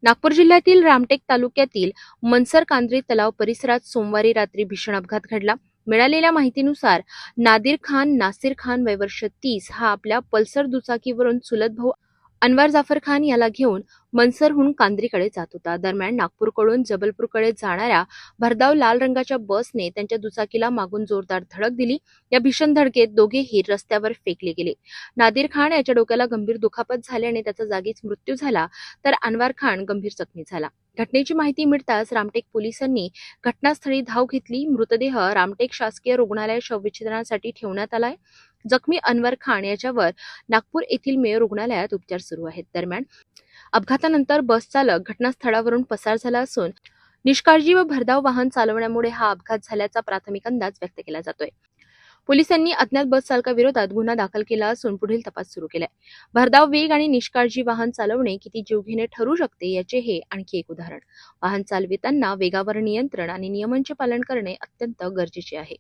नागपूर जिल्ह्यातील रामटेक तालुक्यातील मनसर कांद्री तलाव परिसरात सोमवारी रात्री भीषण अपघात घडला। मिळालेल्या माहितीनुसार नासिर खान वय वर्ष 30 हा आपल्या पल्सर दुचाकीवरून चुलत भाऊ अनवर जाफर खान याला घेऊन मनसरहून कांद्रीकडे जात होता। दरम्यान नागपूरकडून जबलपूरकडे जाणाऱ्या भरधाव लाल रंगाच्या बसने त्यांच्या दुचाकीला मागून जोरदार धडक दिली। या भीषण धडकेत दोघेही रस्त्यावर फेकले गेले। नादिर खान याच्या डोक्याला गंभीर दुखापत झाल्याने त्याचा जागीच मृत्यू झाला, तर अनवर खान गंभीर जखमी झाला। घटनेची माहिती मिळताच रामटेक पोलिसांनी घटनास्थळी धाव घेतली। मृतदेह रामटेक शासकीय रुग्णालयात शवविच्छेदनासाठी ठेवण्यात आलाय। जखमी अनवर खान याच्यावर नागपूर येथील मेयो रुग्णालयात उपचार सुरू आहेत। दरम्यान अपघातानंतर बस चालक घटनास्थळावरून पसार झाला असून निष्काळजी व भरधाव वाहन चालवण्यामुळे हा अपघात झाल्याचा प्राथमिक अंदाज व्यक्त केला जातोय। पोलिसांनी अज्ञात बस चालकाविरोधात गुन्हा दाखल केला असून पुढील तपास सुरू केलाय। भरधाव वेग आणि निष्काळजी वाहन चालवणे किती जीवघेणे ठरू शकते याचे हे आणखी एक उदाहरण। वाहन चालविताना वेगावर नियंत्रण आणि नियमांचे पालन करणे अत्यंत गरजेचे आहे।